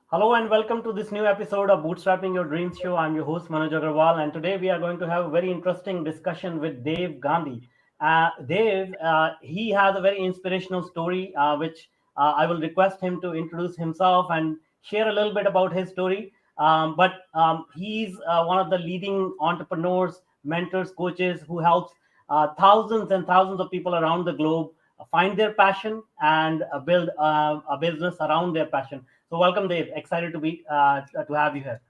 Hello and welcome to this new episode of Bootstrapping Your Dreams Show. I'm your host Manuj Agarwal, and today we are going to have a very interesting discussion with Dev Gandhi. Dev, he has a very inspirational story, which I will request him to introduce himself and share a little bit about his story. But he's one of the leading entrepreneurs, mentors, coaches who helps thousands and thousands of people around the globe find their passion and build a business around their passion. So welcome, Dave. Excited to have you here.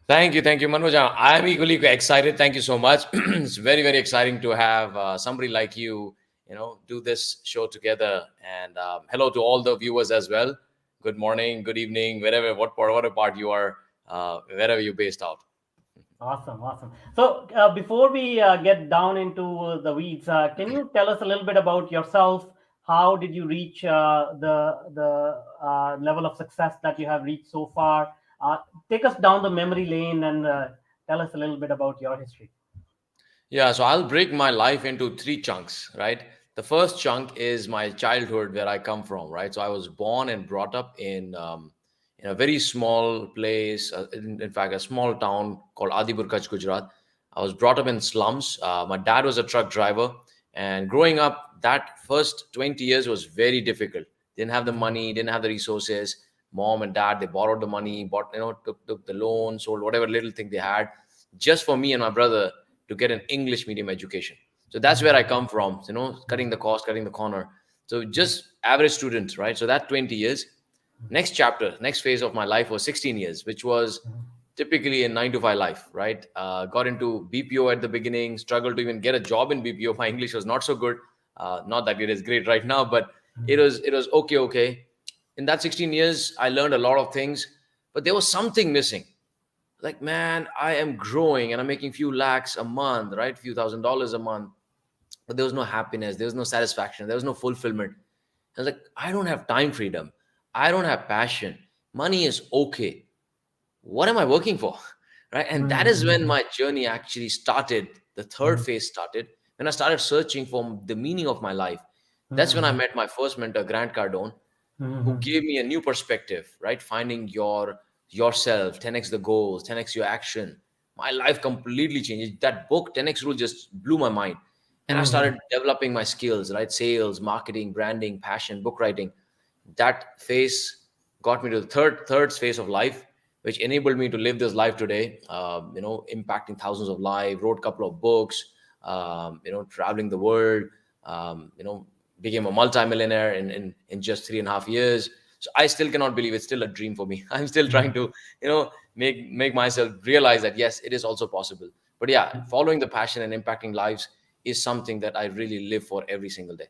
Thank you, Manuj. I'm equally excited. Thank you so much. It's very, very exciting to have somebody like do this show together. And hello to all the viewers as well. Good morning, good evening, wherever, whatever part you are, wherever you're based out. Awesome, awesome. So before we get down into the weeds, can you tell us a little bit about yourself? How did you reach the level of success that you have reached so far? Take us down the memory lane and tell us a little bit about your history. Yeah, so I'll break my life into three chunks, right? The first chunk is my childhood, where I come from, right? So I was born and brought up in a very small place, in fact, a small town called Adipur, Kutch, Gujarat. I was brought up in slums. My dad was a truck driver, and growing up, that first 20 years was very difficult. Didn't have the money, didn't have the resources. Mom and dad, they borrowed the money, took the loan, sold whatever little thing they had, just for me and my brother to get an English medium education. So that's where I come from, cutting the cost, cutting the corner. So just average student, right? So that 20 years. Next chapter, next phase of my life was 16 years, which was typically a 9 to 5 life, right? Got into BPO at the beginning, struggled to even get a job in BPO. My English was not so good. Not that it is great right now, but it was okay. In that 16 years, I learned a lot of things, but there was something missing. Like, man, I am growing and I'm making few lakhs a month, right? Few $1,000s a month, but there was no happiness, there was no satisfaction, there was no fulfillment. I was like, I don't have time freedom, I don't have passion, money is okay, what am I working for? Right? And that is when my journey actually started. The third phase started when I started searching for the meaning of my life. That's when I met my first mentor, Grant Cardone, who gave me a new perspective, right? Finding yourself, 10x the goals, 10x your action. My life completely changed. That book, 10x rule, just blew my mind. And I started developing my skills, right? Sales, marketing, branding, passion, book writing. That phase got me to the third phase of life, which enabled me to live this life today. Impacting thousands of lives, wrote a couple of books, traveling the world, became a multimillionaire in just 3.5 years. So I still cannot believe it's still a dream for me. I'm still trying to, make myself realize that yes, it is also possible. But yeah, following the passion and impacting lives is something that I really live for every single day.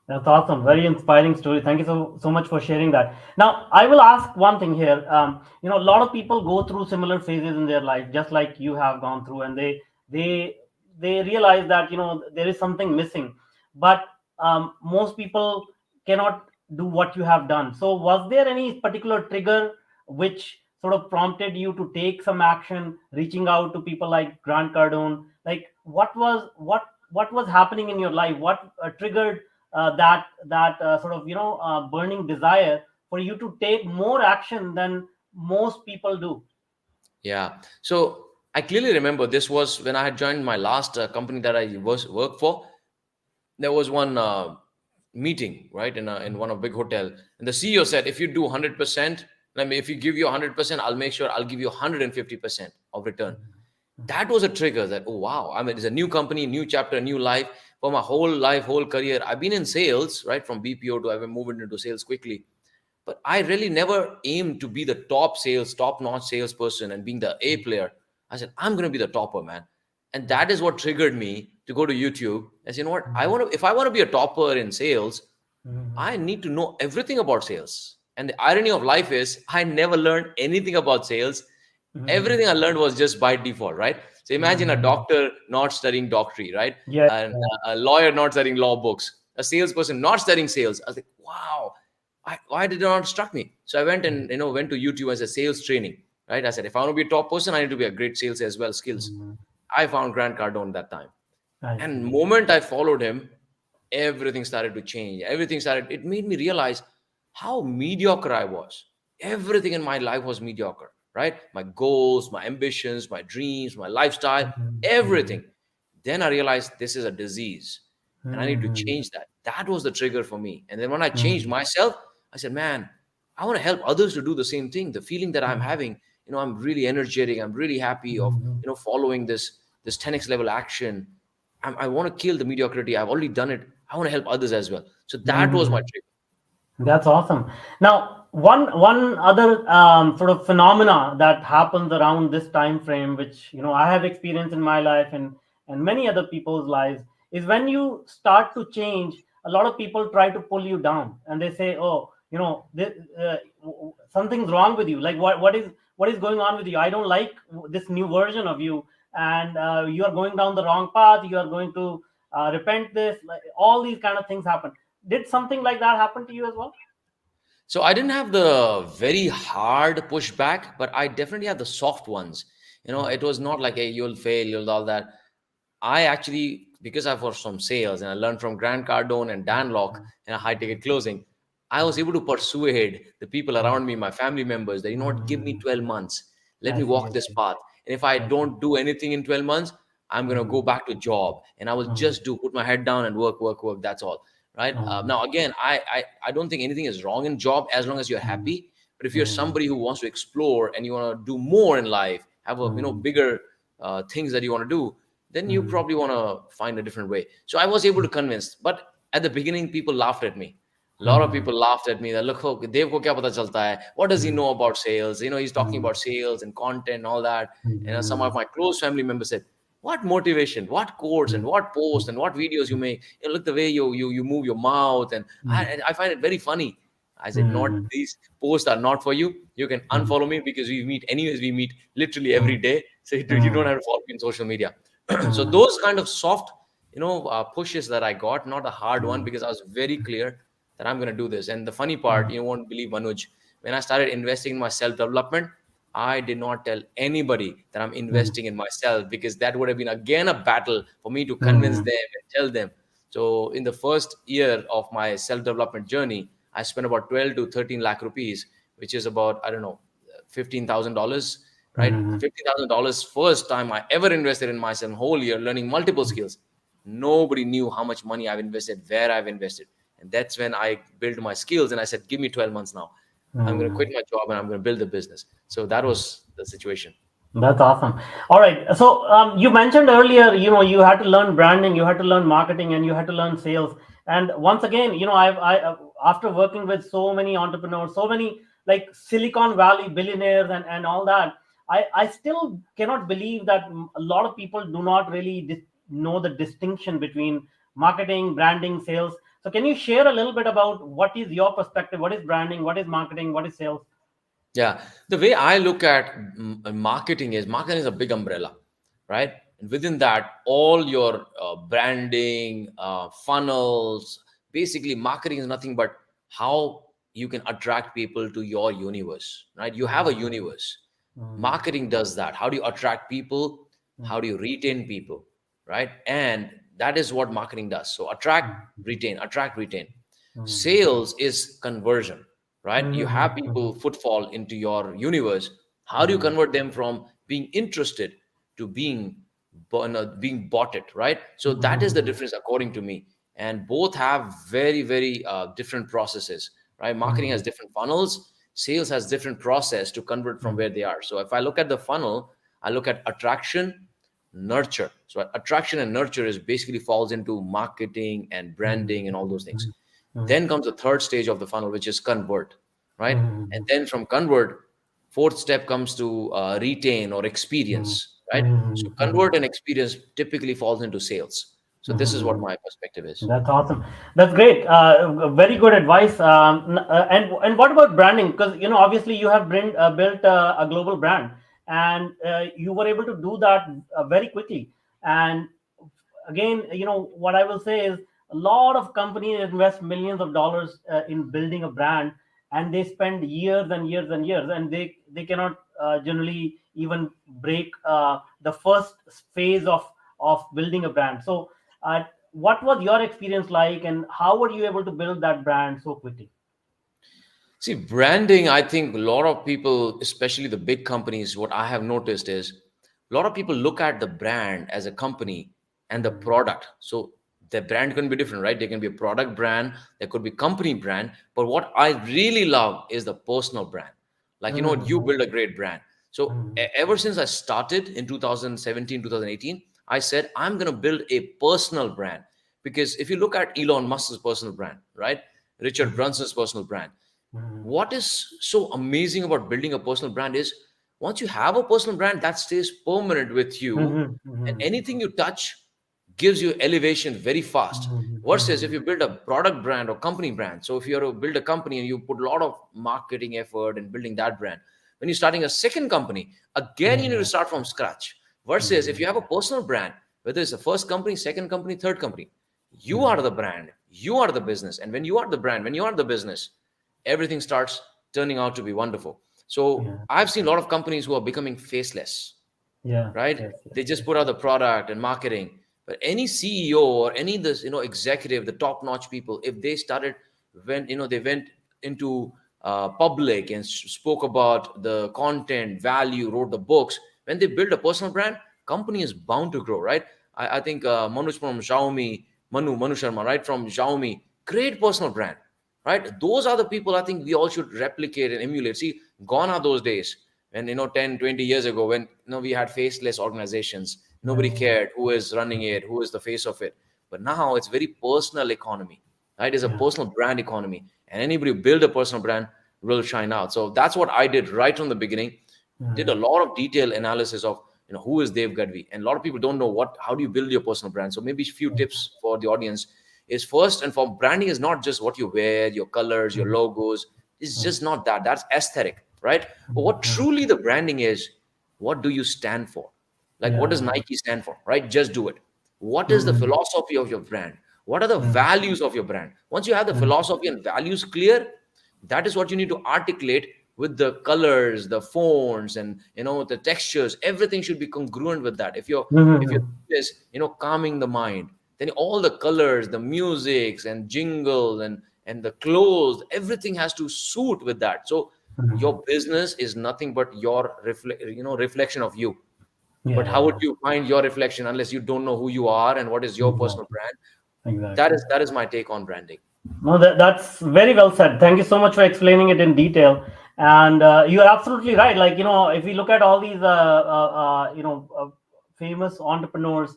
That's awesome. Very inspiring story. Thank you so much for sharing that. Now, I will ask one thing here. A lot of people go through similar phases in their life, just like you have gone through, and they they realize that there is something missing, but most people cannot do what you have done. So, was there any particular trigger which sort of prompted you to take some action, reaching out to people like Grant Cardone? Like, what was happening in your life? What triggered that sort of burning desire for you to take more action than most people do? Yeah. So I clearly remember this was when I had joined my last company that I was worked for. There was one meeting, right, in one of big hotel, and the CEO said, if you do 100%, if you give you 100%, I'll make sure I'll give you 150% of return. That was a trigger that, oh wow, I mean, it's a new company, new chapter, new life. For my whole life, whole career, I've been in sales, right, from BPO to I've moved into sales quickly. But I really never aimed to be the top notch salesperson and being the A player. I said, I'm going to be the topper, man. And that is what triggered me to go to YouTube. As you know what, if I want to be a topper in sales, I need to know everything about sales. And the irony of life is, I never learned anything about sales. Everything I learned was just by default, right? So imagine a doctor not studying doctorate, right? Yeah. And a lawyer not studying law books, a salesperson not studying sales. I was like, wow, why did it not struck me? So I went and went to YouTube as a sales training, right? I said, if I want to be a top person, I need to be a great sales as well, skills. I found Grant Cardone that time. I And see. moment I followed him, everything started to change. It made me realize how mediocre I was. everything in my life was mediocre, right? My goals, my ambitions, my dreams, my lifestyle, everything. Then I realized this is a disease and I need to change that. That was the trigger for me. And then when I changed myself, I said, man, I want to help others to do the same thing. The feeling that I'm having, I'm really energetic. I'm really happy of, following this 10x level action. I want to kill the mediocrity. I've already done it. I want to help others as well. So that was my trigger. That's awesome. Now, one other sort of phenomena that happens around this time frame, which I have experienced in my life and many other people's lives, is when you start to change. A lot of people try to pull you down, and they say, "Oh, something's wrong with you. Like what is going on with you? I don't like this new version of you, and you are going down the wrong path. You are going to repent this." Like, all these kind of things happen. Did something like that happen to you as well? So I didn't have the very hard pushback, but I definitely had the soft ones. It was not like, hey, you'll fail, you'll all that. I actually, because I was from sales and I learned from Grant Cardone and Dan Locke in a high ticket closing, I was able to persuade the people around me, my family members, that, what, give me 12 months. Let I me see. walk I this see. path. And if I I see. don't do anything in 12 months, I'm going to go back to job and I will just put my head down and work, work, work. That's all. Right. Now, again, I don't think anything is wrong in job as long as you're happy. But if you're somebody who wants to explore and you want to do more in life, have a, bigger things that you want to do, then you probably want to find a different way. So I was able to convince, but at the beginning, people laughed at me. A lot of people laughed at me that, look, Dev ko kya pata chalta hai? What does he know about sales? He's talking about sales and content and all that. And some of my close family members said, what motivation, what quotes and what posts and what videos you make. Look the way you move your mouth. And I find it very funny. I said, not these posts are not for you. You can unfollow me because we meet anyways. We meet literally every day. So you don't have to follow me in social media. So those kind of soft, pushes that I got, not a hard one, because I was very clear that I'm going to do this. And the funny part, you won't believe, Manuj, when I started investing in my self-development, I did not tell anybody that I'm investing in myself, because that would have been again a battle for me to convince them and tell them. So in the first year of my self-development journey, I spent about 12 to 13 lakh rupees, which is about, I don't know, $15,000, right? $15,000 first time I ever invested in myself, whole year learning multiple skills. Nobody knew how much money I've invested, where I've invested. And that's when I built my skills and I said, give me 12 months now. I'm going to quit my job and I'm going to build a business. So that was the situation. That's awesome. All right. So you mentioned earlier, you had to learn branding, you had to learn marketing, and you had to learn sales. And once again, after working with so many entrepreneurs, so many like Silicon Valley billionaires and all that, I still cannot believe that a lot of people do not really know the distinction between marketing, branding, sales. So can you share a little bit about what is your perspective? What is branding? What is marketing? What is sales? Yeah, the way I look at marketing is a big umbrella, right? And within that, all your branding, funnels, basically marketing is nothing but how you can attract people to your universe, right? You have a universe. Marketing does that. How do you attract people? How do you retain people, right? And that is what marketing does. So attract, retain. Sales is conversion, right? You have people footfall into your universe. How do you convert them from being interested to being bought it, right? So that is the difference according to me. And both have very, very different processes, right? Marketing has different funnels. Sales has different process to convert from where they are. So if I look at the funnel, I look at attraction, nurture. So attraction and nurture is basically falls into marketing and branding and all those things. Then comes the third stage of the funnel, which is convert, right? And then from convert, fourth step comes to retain or experience, right? So convert and experience typically falls into sales. So this is what my perspective is. That's awesome. That's great. Very good advice. And what about branding? Because obviously you have built a global brand, and you were able to do that very quickly. And again, what I will say is a lot of companies invest millions of dollars in building a brand, and they spend years and years and years, and they cannot generally even break the first phase of building a brand. So what was your experience like, and how were you able to build that brand so quickly? See, branding, I think a lot of people, especially the big companies, what I have noticed is a lot of people look at the brand as a company and the Mm-hmm. product. So the brand can be different, right? There can be a product brand, there could be company brand. But what I really love is the personal brand. Like, you know what, you Mm-hmm. build a great brand. So Mm-hmm. ever since I started in 2017, 2018, I said, I'm going to build a personal brand. Because if you look at Elon Musk's personal brand, right? Richard Brunson's personal brand, Mm-hmm. what is so amazing about building a personal brand is once you have a personal brand that stays permanent with you, and Mm-hmm. anything you touch gives you elevation very fast, versus if Mm-hmm. you build a product brand or company brand. So if you're to build a company and you put a lot of marketing effort in building that brand, when you're starting a second company, again you need to Yeah. start from scratch. Versus if Mm-hmm. you have a personal brand, whether it's the first company, second company, third company, you Mm-hmm. are the brand, you are the business. And when you are the brand, when you are the business, everything starts turning out to be wonderful. So Yeah. I've seen a lot of companies who are becoming faceless, Yeah. right? Yes. Yes. They just Yes. put out the product and marketing. But any CEO or any this, executive, the top notch people, if they started when they went into public and spoke about the content value, wrote the books, when they build a personal brand, company is bound to grow, right? I think Manuj from Xiaomi, Manu Sharma, right, from Xiaomi, great personal brand, right? Those are the people I think we all should replicate and emulate. See, gone are those days when 10, 20 years ago, when we had faceless organizations, nobody Yeah. cared who is running it, who is the face of it. But now it's very personal economy, right? It's a Yeah. personal brand economy, and anybody who build a personal brand will shine out. So that's what I did right from the beginning. Did a Mm-hmm. lot of detailed analysis of who is Dev Gadhvi, and a lot of people don't know how do you build your personal brand. So maybe a few tips for the audience is, first and foremost, branding is not just what you wear, your colors, your logos. It's just not that. That's aesthetic, right? But what Mm-hmm. truly the branding is, what do you stand for? Like, what does Yeah. Nike stand for, right? Just do it. What is the Mm-hmm. philosophy of your brand? What are the Mm-hmm. values of your brand? Once you have the philosophy and values clear, that is what you need to articulate with the colors, the fonts, and the textures. Everything should be congruent with that. If you're Mm-hmm. just calming the mind, then all the colors, the musics and jingle and the clothes, everything has to suit with that. So Mm-hmm. your business is nothing but your reflection of you. Yeah. But how would Yeah. you find your reflection unless you don't know who you are and what is your personal Exactly. brand? that Exactly. is that is my take on branding. No, that's very well said. Thank you so much for explaining it in detail. And you're absolutely right. Like, if you look at all these, famous entrepreneurs,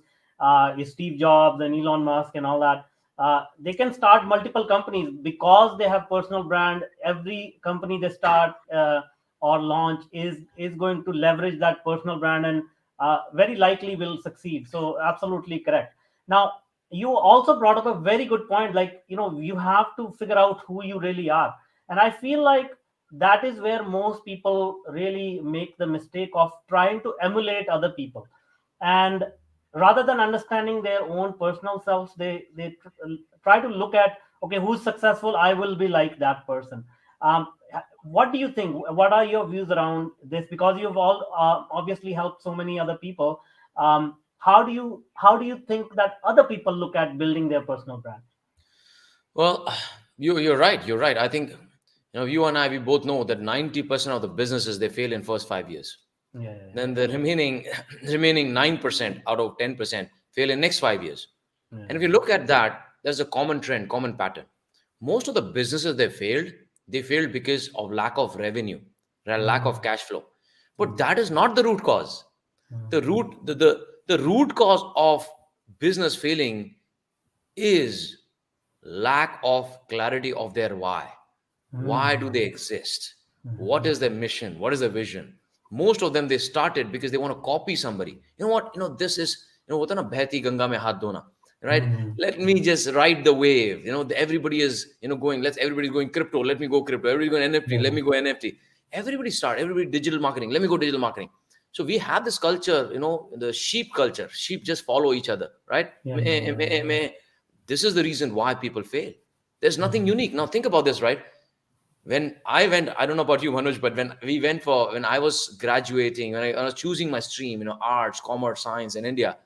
Steve Jobs and Elon Musk and all that, they can start multiple companies because they have personal brand. Every company they start or launch is going to leverage that personal brand, and very likely will succeed. So, absolutely correct. Now, you also brought up a very good point. Like, you have to figure out who you really are. And I feel like that is where most people really make the mistake of trying to emulate other people. And rather than understanding their own personal selves, try to look at, okay, who's successful, I will be like that person. um, what do you think? What are your views around this? Because you've all obviously helped so many other people. How do you think that other people look at building their personal brand? Well, you're right. I think you and I, we both know that 90% of the businesses, they fail in first 5 years. Yeah, yeah, Then the remaining remaining 9% out of 10% fail in next 5 years. yeah, And if you look at that, there's a common trend, common pattern. Most of the businesses they failed because of lack of revenue, lack yeah. of cash flow. But Mhm, that is not the root cause. The mhm, root the root cause of business failing is lack of clarity of their why. Why do they mhm, exist? What mhm, is their mission? What is their vision? Most of them, they started because they want to copy somebody. You know what? This is, what na behti ganga mein haath dhona, right? mhm. Let me just ride the wave. Everybody is, going, everybody's going crypto. Let me go crypto. Everybody going NFT. Let Yeah, me go NFT. Everybody digital marketing. Let me go digital marketing. So we have this culture, the sheep culture. Sheep just follow each other, right? yeah, Meh, yeah, meh, meh. This is the reason why people fail. There's nothing mhm, unique. Now think about this, right? When I went, I don't know about you, Manuj, but when I was graduating, when I was choosing my stream, arts, commerce, science in India,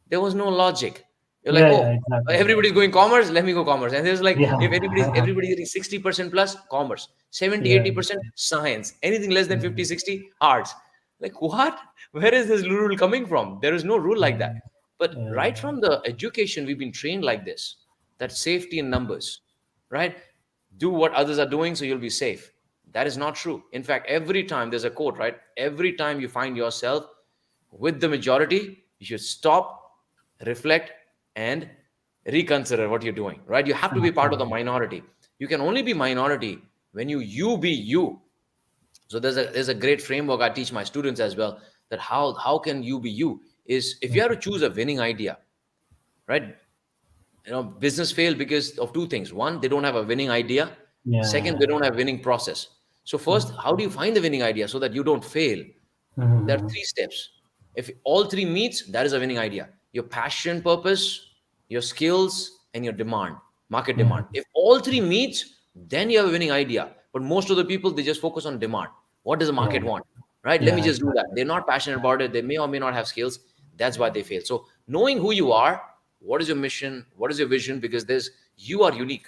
there was no logic. You're like, Yeah, yeah, oh, exactly. everybody's going commerce, let me go commerce. And there's like, Yeah. if everybody's getting 60% plus commerce, 70, Yeah. 80% science, anything less than 50, 60 arts. Like, what? Where is this rule coming from? There is no rule like that. But Yeah. right from the education, we've been trained like this, that safety in numbers, right? Do what others are doing so you'll be safe. That is not true. In fact, every time there's a quote, right? Every time you find yourself with the majority, you should stop, reflect, and reconsider what you're doing, right? You have to be part of the Absolutely. minority. You can only be minority when you be you. So there's a great framework I teach my students as well, that how can you be you is, if you have to choose a winning idea, right? Business fail because of two things. One, they don't have a winning idea. Second, Yeah. they don't have winning process. So first, how do you find the winning idea so that you don't fail? There are Mhm. three steps. If all three meets, that is a winning idea. Your passion, purpose, your skills, and your demand, market demand. Mhm. If all three meets, then you have a winning idea. But most of the people, they just focus on demand. What does the Yeah. market want? Right? Let me Yeah. just do that. Exactly. They're not passionate about it. They may or may not have skills. That's why they fail. So knowing who you are, what is your mission, what is your vision, because there's you are unique.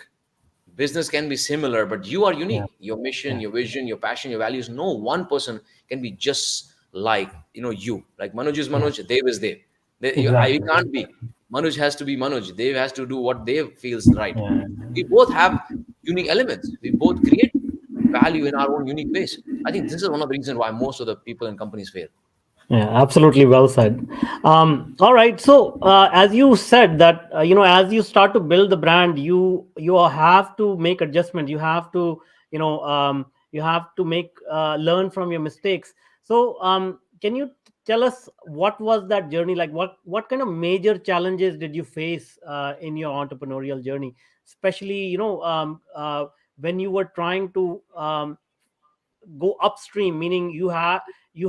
Business can be similar, but you are Yeah. unique. Your mission, Yeah. your vision, your passion, your values, no one person can be just like you. Like Manuj is Yeah. Manuj, Dev is Dev. I Exactly. can't be. Manuj has to be Manuj, Dev has to do what Dev feels right. Yeah. We both have unique elements. We both create value in our own unique ways. I think this is one of the reasons why most of the people and companies fail. Yeah, absolutely well said. All right. So, as you said that as you start to build the brand, you have to make adjustment. You have to you have to make learn from your mistakes. So, can you tell us what was that journey like? What kind of major challenges did you face in your entrepreneurial journey, especially when you were trying to go upstream, meaning you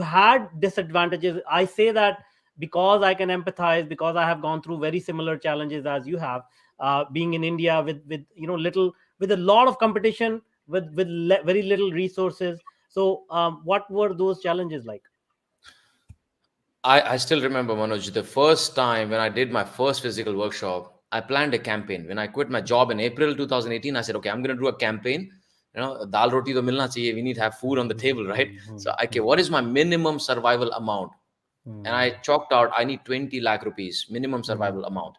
had disadvantages. I say that because I can empathize, because I have gone through very similar challenges as you have, being in India with little, with a lot of competition, with very little resources. So what were those challenges like? I still remember, Manoj, the first time when I did my first physical workshop, I planned a campaign. When I quit my job in April 2018, I said, okay, I'm going to do a campaign. Dal roti to milna chahiye. We need to have food on the table, right? So, okay, what is my minimum survival amount? And I chalked out, I need 20 lakh rupees, minimum survival amount.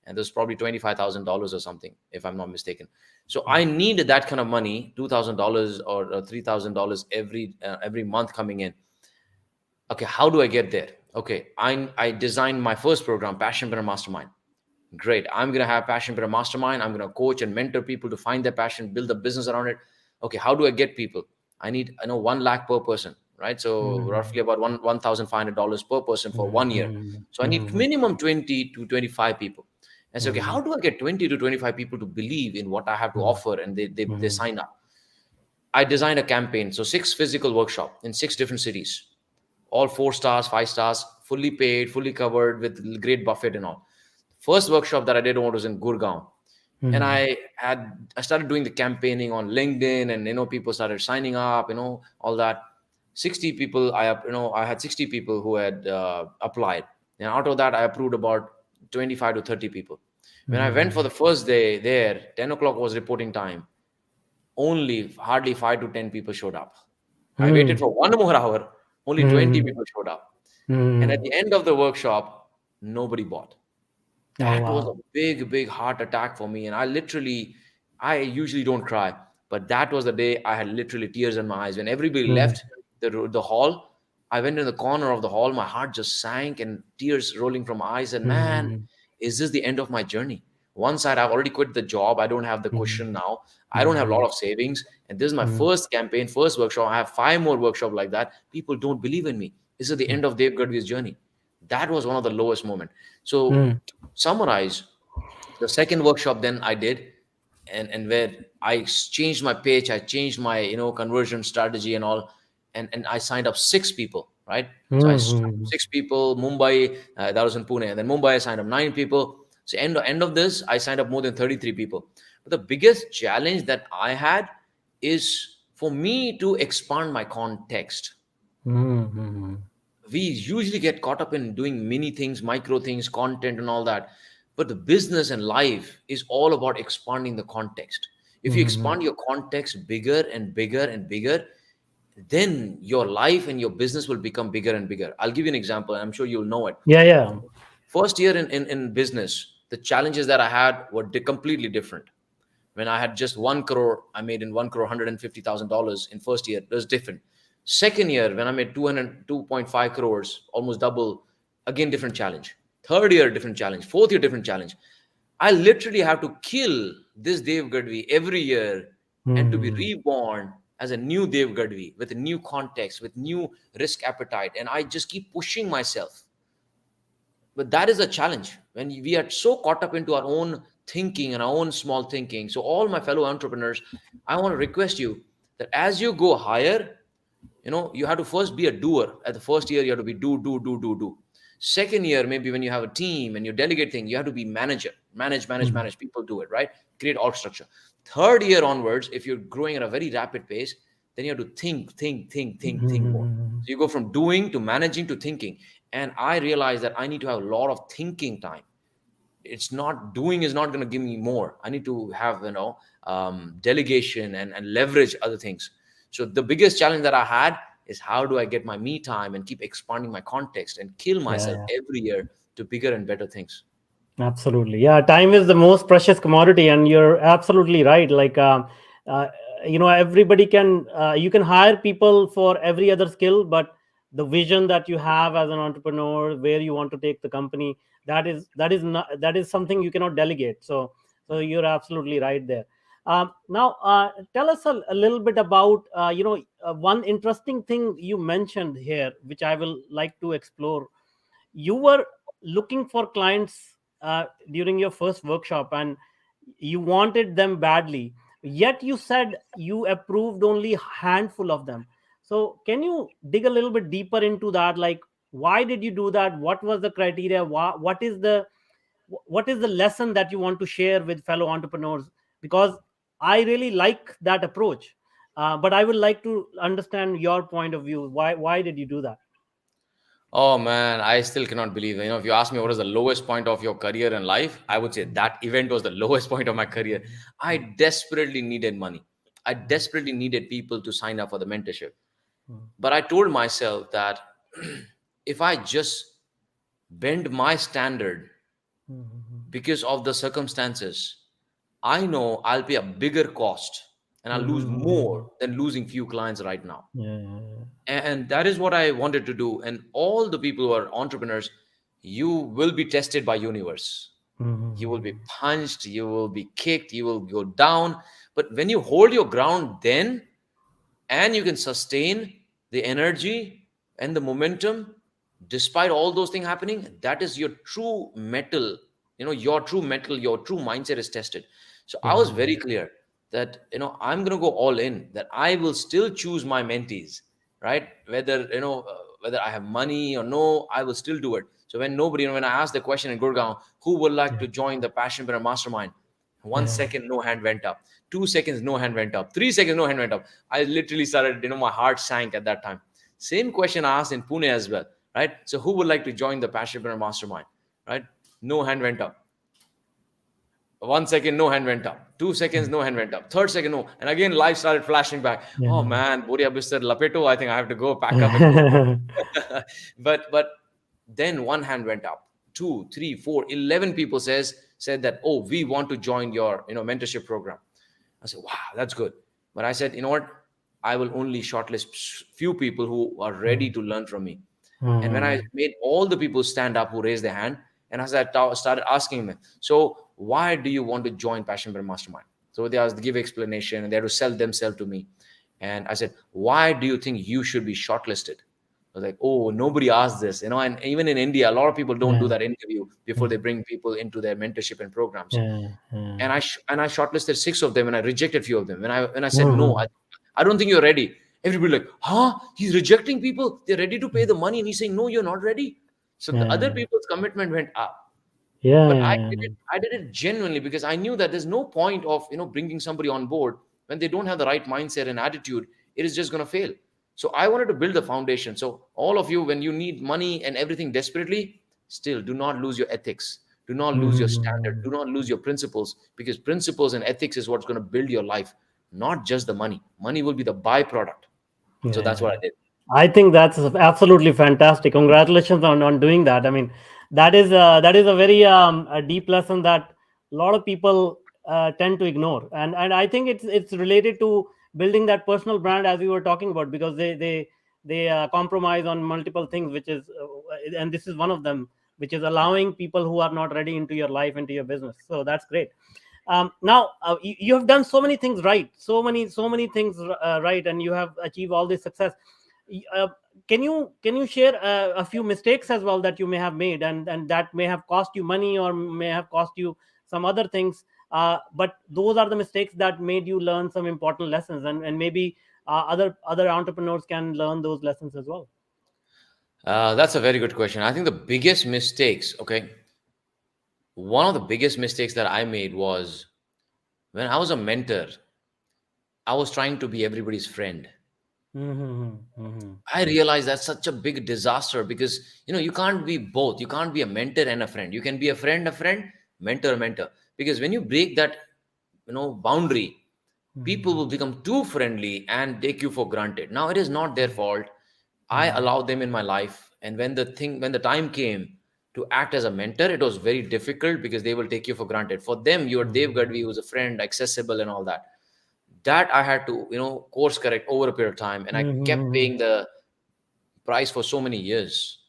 And there's probably $25,000 or something, if I'm not mistaken. So I needed that kind of money, $2,000 or $3,000 every month coming in. Okay, how do I get there? Okay, I designed my first program, Passionpreneur Mastermind. Great. I'm gonna have Passionpreneur Mastermind. I'm gonna coach and mentor people to find their passion, build a business around it. Okay, how do I get people? I need 1 lakh per person, right? So roughly about $1,500 per person for 1 year. So I need minimum 20 to 25 people. And so, okay, how do I get 20 to 25 people to believe in what I have to offer and they sign up? I designed a campaign. So 6 physical workshop in 6 different cities, all 4 stars, 5 stars, fully paid, fully covered with great buffet and all. First workshop that I did was in Gurgaon, and I started doing the campaigning on LinkedIn, and people started signing up, all that. 60 people, I had 60 people who had applied, and out of that, I approved about 25 to 30 people. When I went for the first day there, 10 o'clock was reporting time. Only hardly 5 to 10 people showed up. I waited for one more hour. Only 20 people showed up. And at the end of the workshop, nobody bought. Oh That was a wow. big heart attack for me. And I usually don't cry, but that was the day I had literally tears in my eyes. When everybody left the hall, I went in the corner of the hall. My heart just sank and tears rolling from my eyes. And man, is this the end of my journey? One side, I've already quit the job. I don't have the cushion now. I don't have a lot of savings. And this is my first campaign, first workshop. I have 5 more workshops like that. People don't believe in me. This is the end of Dev Gadhvi's journey. That was one of the lowest moments. So, summarize, the second workshop then I did, and where I changed my pitch, I changed my conversion strategy and all, and I signed up 6 people, right? So I signed up 6 people. Mumbai, that was in Pune, and then Mumbai I signed up 9 people. So end of this, I signed up more than 33 people. But the biggest challenge that I had is for me to expand my context. We usually get caught up in doing many things, micro things, content, and all that. But the business and life is all about expanding the context. If you Mm-hmm. expand your context bigger and bigger and bigger, then your life and your business will become bigger and bigger. I'll give you an example. I'm sure you'll know it. Yeah, yeah. First year in business, the challenges that I had were completely different. When I had just 1 crore, I made in 1 crore $150,000 in first year. It was different. Second year, when I made 2.5 crores, almost double, again different challenge. Third year, different challenge. Fourth year, different challenge. I literally have to kill this Dev Gadhvi every year and to be Mm-hmm. reborn as a new Dev Gadhvi with a new context, with new risk appetite. And I just keep pushing myself. But that is a challenge when we are so caught up into our own thinking and our own small thinking. So all my fellow entrepreneurs, I want to request you that as you go higher, you have to first be a doer. At the first year, you have to be do. Second year, maybe when you have a team and you delegate things, you have to be manager. Manage. People do it, right? Create org structure. Third year onwards, if you're growing at a very rapid pace, then you have to think more. Mm-hmm. So you go from doing to managing to thinking. And I realized that I need to have a lot of thinking time. It's not doing is not going to give me more. I need to have delegation and leverage other things. So the biggest challenge that I had is how do I get my me time and keep expanding my context and kill Yeah, myself yeah. every year to bigger and better things. Absolutely. Yeah, time is the most precious commodity, and you're absolutely right. Uh, everybody can, you can hire people for every other skill, but the vision that you have as an entrepreneur, where you want to take the company, that is something you cannot delegate. So you're absolutely right there. Now, tell us a little bit about, one interesting thing you mentioned here, which I will like to explore. You were looking for clients during your first workshop, and you wanted them badly, yet you said you approved only handful of them. So can you dig a little bit deeper into that? Like, why did you do that? What was the criteria? What is the lesson that you want to share with fellow entrepreneurs? Because I really like that approach, but I would like to understand your point of view. Why did you do that? Oh man, I still cannot believe. If you ask me what is the lowest point of your career and life, I would say that event was the lowest point of my career. I desperately needed money. I desperately needed people to sign up for the mentorship. But I told myself that if I just bend my standard because of the circumstances, I know I'll pay a bigger cost and I'll lose more than losing few clients right now. Yeah. And that is what I wanted to do. And all the people who are entrepreneurs, you will be tested by universe. You will be punched, you will be kicked, you will go down. But when you hold your ground, then and you can sustain the energy and the momentum despite all those things happening, that is your true metal. Your true metal, your true mindset is tested. So I was very clear that I'm going to go all in, that I will still choose my mentees, right? Whether I have money or no, I will still do it. So when I asked the question in Gurgaon, who would like to join the Passionpreneur mastermind, 1 second no hand went up, 2 seconds no hand went up, 3 seconds no hand went up. I literally started, my heart sank at that time. Same question I asked in Pune as well, right? So who would like to join the Passionpreneur mastermind, right? No hand went up. 1 second, no hand went up. 2 seconds, no hand went up. Third second, no. And again, life started flashing back. Oh man, Boria Bistar Lapeto, I think I have to go pack up and go. Yeah. But then one hand went up. Two, three, four, 11 people said that, oh, we want to join your mentorship program. I said, wow, that's good. But I said, you know what? I will only shortlist few people who are ready to learn from me. And when I made all the people stand up who raised their hand, and as I started asking them, so why do you want to join Passionpreneur Mastermind? So they asked to give explanation and they had to sell themselves to me. And I said, why do you think you should be shortlisted? I was like, oh, nobody asked this, and even in India, a lot of people don't do Yeah. that interview before they bring people into their mentorship and programs. Yeah. Yeah. And I shortlisted 6 of them, and I rejected few of them. When I said no, Mhm. I don't think you're ready. Everybody like, huh? He's rejecting people. They're ready to pay the money, and he's saying no, you're not ready. So the other Yeah. people's commitment went up. Yeah. But Yeah. Yeah. I did it genuinely because I knew that there's no point of bringing somebody on board when they don't have the right mindset and attitude. It is just going to fail. So I wanted to build the foundation. So all of you, when you need money and everything desperately, still do not lose your ethics. Do not lose your standard. Do not lose your principles, because principles and ethics is what's going to build your life, not just the money. Money will be the byproduct. So Yeah, that's yeah, what I yeah. did. I think that's absolutely fantastic. Congratulations on doing that. I mean, that is a very a deep lesson that a lot of people tend to ignore, and I think it's related to building that personal brand as we were talking about, because they compromise on multiple things, which is and this is one of them, which is allowing people who are not ready into your life, into your business. So that's great. Now you have done so many things right, so many things right, and you have achieved all this success. uh, can you share a few mistakes as well that you may have made, and that may have cost you money or may have cost you some other things, but those are the mistakes that made you learn some important lessons, and maybe other entrepreneurs can learn those lessons as well. That's a very good question. I think the biggest mistakes, okay, one of the biggest mistakes that I made was when I was a mentor, I was trying to be everybody's friend. Mm-hmm, mm-hmm, I realized that's such a big disaster, because you can't be both. You can't be a mentor and a friend. You can be a friend, mentor, a mentor. Because when you break that boundary, people mm-hmm, will become too friendly and take you for granted. Now it is not their fault. I allowed them in my life, and when the time came to act as a mentor, it was very difficult, because they will take you for granted. For them, you're Dev Gadhvi, who's a friend, accessible, and all that. That I had to course correct over a period of time, and I kept mm-hmm. paying the price for so many years,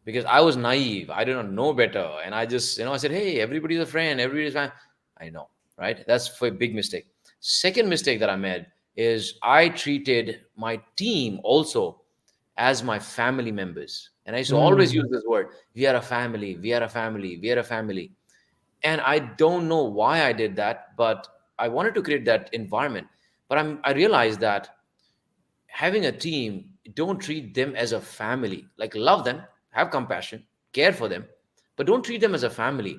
because I was naive. I did not know better, and I just I said, hey, everybody's a friend, everybody's fine. I know, right? That's for a big mistake. Second mistake that I made is I treated my team also as my family members, and I used to always use Mm-hmm. this word: we are a family, we are a family, we are a family. And I don't know why I did that, but I wanted to create that environment. But I realized that having a team, don't treat them as a family. Like, love them, have compassion, care for them, but don't treat them as a family.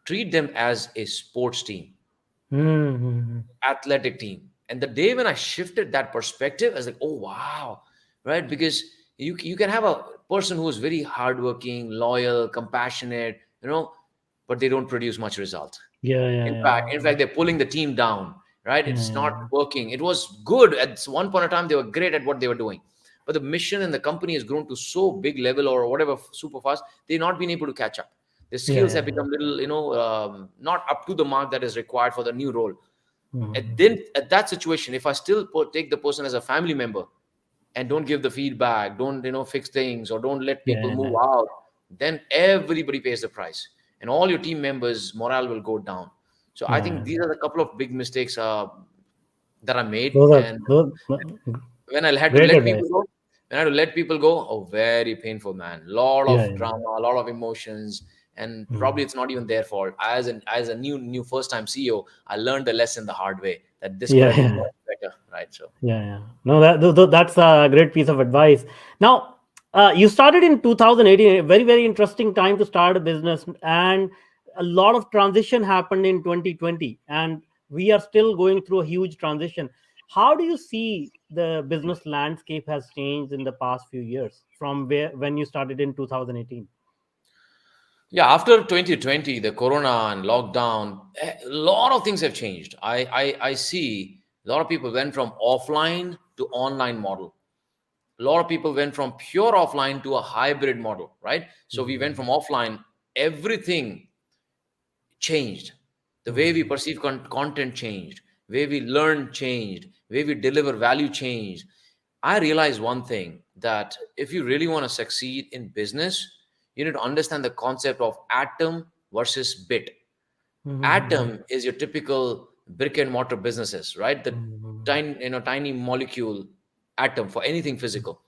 Treat them as a sports team, Mm-hmm. athletic team. And the day when I shifted that perspective, I was like, oh wow, right? Because you can have a person who is very hardworking, loyal, compassionate, but they don't produce much result. Yeah, yeah, In yeah, fact, in fact, they're pulling the team down, right? yeah, It's yeah, not working. It was good at one point in time; they were great at what they were doing, but the mission and the company has grown to so big level or whatever super fast, they've not been able to catch up. Their yeah, skills yeah, have yeah. become little, not up to the mark that is required for the new role. And Mm-hmm. then at that situation, if I still take the person as a family member and don't give the feedback, don't fix things, or don't let Yeah, people yeah, move yeah. out, then everybody pays the price, and all your team members' morale will go down. So I Yeah, think these yeah. are the couple of big mistakes that I made. Those are And those, when I had to great let people advice. go, oh, very painful, man. Lot Yeah, of yeah. drama, a lot of emotions, and probably Mm. it's not even their fault. As a new first time CEO, I learned the lesson the hard way, that this could Yeah, have been yeah, much better, right? So yeah, yeah. No, that's a great piece of advice. Now, you started in 2018, a very, very interesting time to start a business, and a lot of transition happened in 2020, and we are still going through a huge transition. How do you see the business landscape has changed in the past few years from where when you started in 2018? yeah, after 2020, the corona and lockdown, a lot of things have changed. I see a lot of people went from offline to online model. A lot of people went from pure offline to a hybrid model, right? So we went Mhm, from offline, everything changed. The way we mhm, perceive content changed, way we learn changed, way we deliver value changed. I realized one thing, that if you really want to succeed in business, you need to understand the concept of atom versus bit. mhm, Atom is your typical brick and mortar businesses, right? The mhm, tiny molecule atom for anything physical.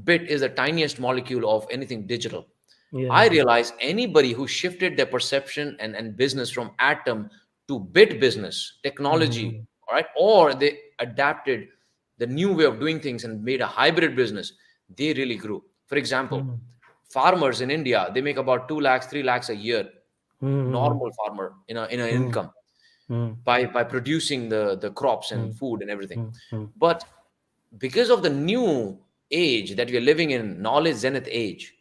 Bit is the tiniest molecule of anything digital. yeah, I yeah. realized anybody who shifted their perception and business from atom to bit business, technology, Mhm, all right, or they adapted the new way of doing things and made a hybrid business, they really grew. For example, mhm, farmers in India, they make about 2 lakhs, 3 lakhs a year, mhm, normal farmer in an mhm, income mhm, by producing the crops and mhm, food and everything. mhm, mhm. But because of the new age that we are living in, knowledge zenith age,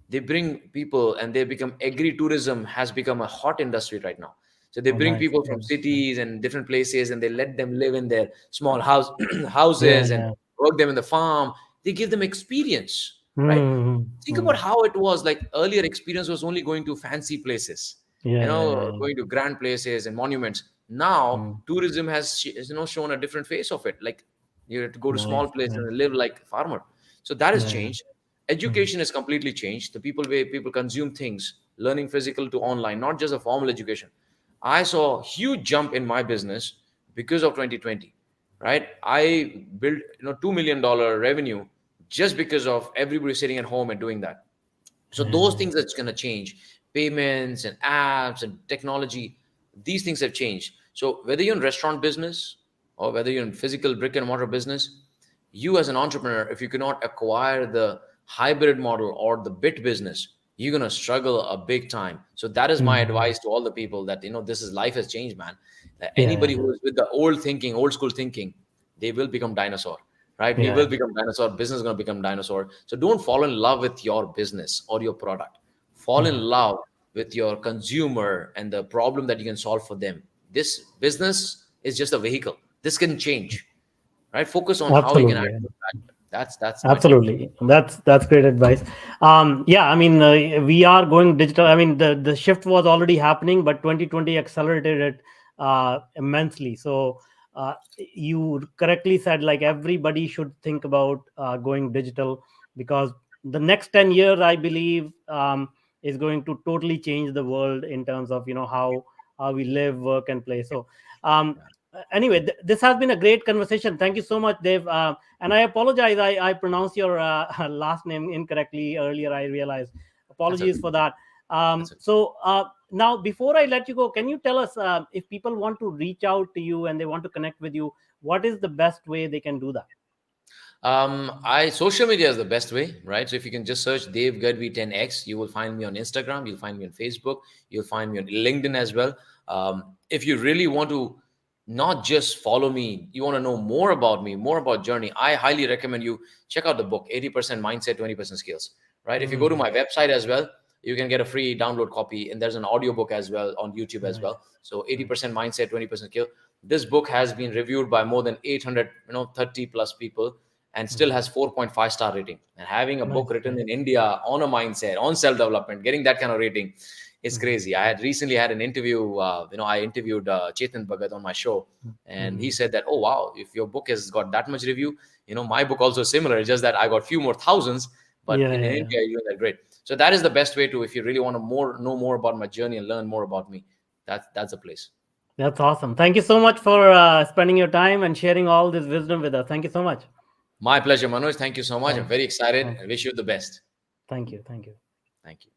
they bring people, and they become agri-tourism has become a hot industry right now. So they Oh, bring nice. people Yeah. from cities and different places, and they let them live in their small Yeah. houses, and Yeah. work them in the farm. They give them experience, right? Hmm. Think Hmm. about how it was. Like earlier experience was only going to fancy places, Yeah. Yeah. Yeah. going to grand places and monuments. Now Hmm. tourism has shown a different face of it. Like you have to go to small Nice. places Nice. and live like a farmer. So that has Yeah. Yeah. changed. Hmm. Education has completely changed. The people way people consume things, learning physical to online, not just a formal education. I saw a huge jump in my business because of 2020, right? I built $2 million revenue just because of everybody sitting at home and doing that. So those Yeah. things that's going to change. Payments and apps and technology, these things have changed. So whether you're in restaurant business or whether you're in physical brick and mortar business, you as an entrepreneur, if you cannot acquire the hybrid model or the bit business, you're going to struggle a big time. So that is my Hmm. advice to all the people that this is life has changed, man. Yeah. Anybody who is with the old thinking, old school thinking, they will become dinosaur, right? We will Yeah. become dinosaur. Business is going to become dinosaur. So don't fall in love with your business or your product. Fall in Yeah. love with your consumer and the problem that you can solve for them. This business is just a vehicle. This can change, right? Focus on how you can add Absolutely. more value. That's my take. Absolutely. That's great advice. Yeah, I mean, we are going digital. I mean, the shift was already happening, but 2020 accelerated it immensely. So you correctly said, like, everybody should think about going digital, because the next 10 years, I believe, is going to totally change the world in terms of how we live, work, and play. So um, anyway, this has been a great conversation. Thank you so much, Dave. And I apologize, I pronounced your last name incorrectly earlier. I realized. That's okay. Apologies for that. That's okay. So now, before I let you go, can you tell us, if people want to reach out to you and they want to connect with you, what is the best way they can do that? I social media is the best way, right? So if you can just search Dev Gadhvi 10x, you will find me on Instagram, you'll find me on Facebook, you'll find me on LinkedIn as well. If you really want to not just follow me, you want to know more about me, more about journey, I highly recommend you check out the book 80% mindset, 20% skills. Right? If you go to Mhm. my website as well, you can get a free download copy, and there's an audiobook as well on YouTube as Nice. well. So Nice. 80% mindset, 20% skill. This book has been reviewed by more than 800, 30 plus people, and still Mhm. has 4.5-star rating. And having a book Nice. written Nice. in India on a mindset, on self development, getting that kind of rating is Mhm. crazy. I had recently had an interview. I interviewed Chetan Bhagat on my show, and he Mhm. said that, oh wow, if your book has got that much review, my book also is similar. It's just that I got few more thousands, but Yeah, in yeah, India, yeah. you're doing that great. So that is the best way to, if you really want to know more about my journey and learn more about me. That's the place. That's awesome. Thank you so much for spending your time and sharing all this wisdom with us. Thank you so much. My pleasure, Manoj. Thank you so much. I'm Thank, very excited thank, and wish you the best. thank you. Thank you. Thank you.